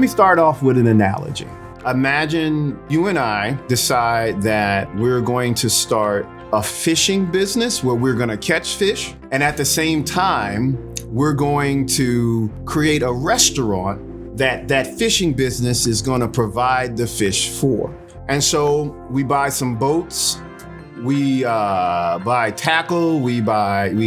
me start off with an analogy. Imagine you and I decide that we're going to start a fishing business where we're going to catch fish, and at the same time, we're going to create a restaurant that fishing business is going to provide the fish for. And so we buy some boats, we buy tackle, we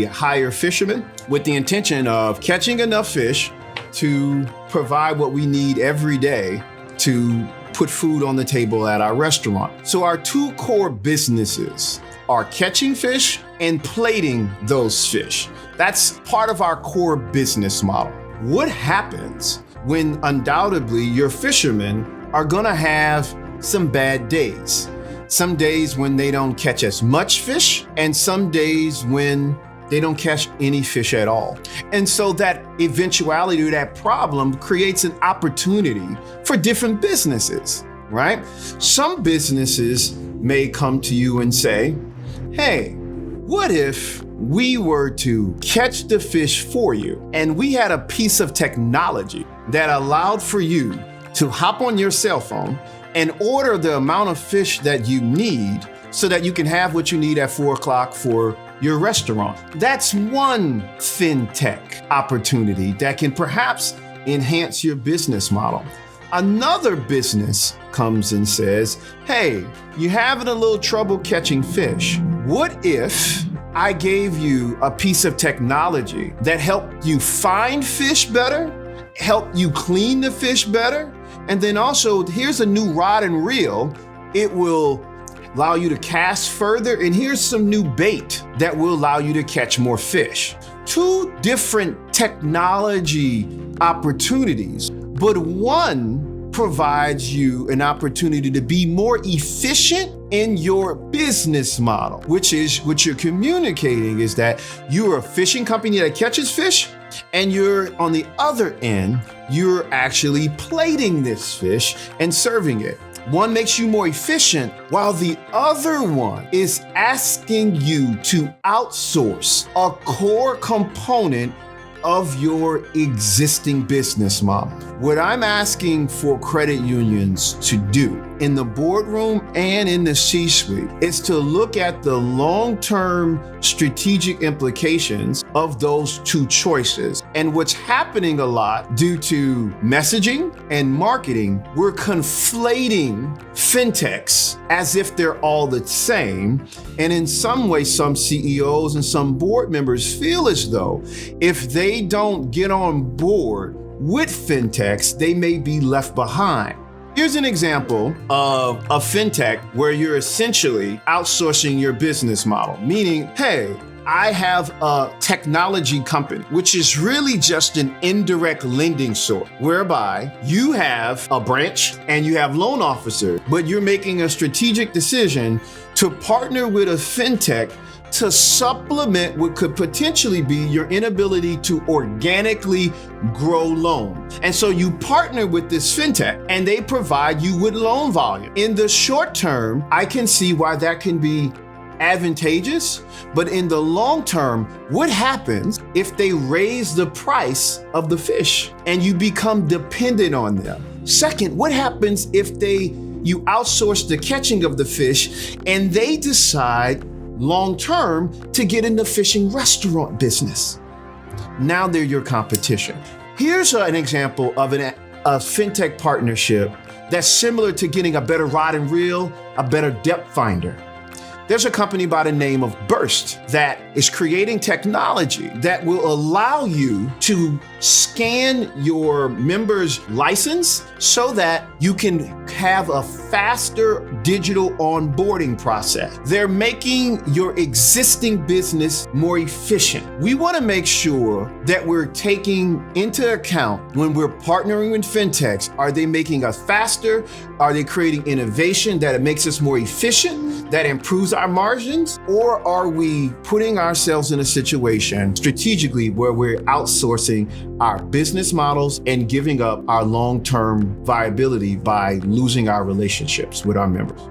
hire fishermen with the intention of catching enough fish to provide what we need every day to put food on the table at our restaurant. So our two core businesses are catching fish and plating those fish. That's part of our core business model. What happens when undoubtedly your fishermen are gonna have some bad days? Some days when they don't catch as much fish, and some days when they don't catch any fish at all. And so that eventuality or that problem creates an opportunity for different businesses, right? Some businesses may come to you and say, hey, what if we were to catch the fish for you and we had a piece of technology that allowed for you to hop on your cell phone and order the amount of fish that you need so that you can have what you need at 4 o'clock for your restaurant? That's one FinTech opportunity that can perhaps enhance your business model. Another business comes and says, hey, you're having a little trouble catching fish. What if I gave you a piece of technology that helped you find fish better, helped you clean the fish better, and then also here's a new rod and reel. It will allow you to cast further, and here's some new bait that will allow you to catch more fish. Two different technology opportunities, but one provides you an opportunity to be more efficient in your business model, which is what you're communicating is that you're a fishing company that catches fish, and you're on the other end, you're actually plating this fish and serving it. One makes you more efficient, while the other one is asking you to outsource a core component of your existing business model. What I'm asking for credit unions to do in the boardroom and in the C-suite is to look at the long-term strategic implications of those two choices. And what's happening a lot due to messaging and marketing, we're conflating FinTechs as if they're all the same. And in some ways, some CEOs and some board members feel as though if they don't get on board with FinTechs, they may be left behind. Here's an example of a FinTech where you're essentially outsourcing your business model, meaning, hey, I have a technology company, which is really just an indirect lending source, whereby you have a branch and you have loan officers, but you're making a strategic decision to partner with a FinTech to supplement what could potentially be your inability to organically grow loan. And so you partner with this FinTech and they provide you with loan volume. In the short term, I can see why that can be advantageous, but in the long term, what happens if they raise the price of the fish and you become dependent on them? Second, what happens if you outsource the catching of the fish and they decide long-term to get in the fishing restaurant business? Now they're your competition. Here's an example of a FinTech partnership that's similar to getting a better rod and reel, a better depth finder. There's a company by the name of Burst that is creating technology that will allow you to scan your member's license so that you can have a faster digital onboarding process. They're making your existing business more efficient. We want to make sure that we're taking into account when we're partnering with FinTechs, are they making us faster? Are they creating innovation that it makes us more efficient, that improves our margins? Or are we putting ourselves in a situation strategically where we're outsourcing our business models and giving up our long-term viability by losing our relationships with our members?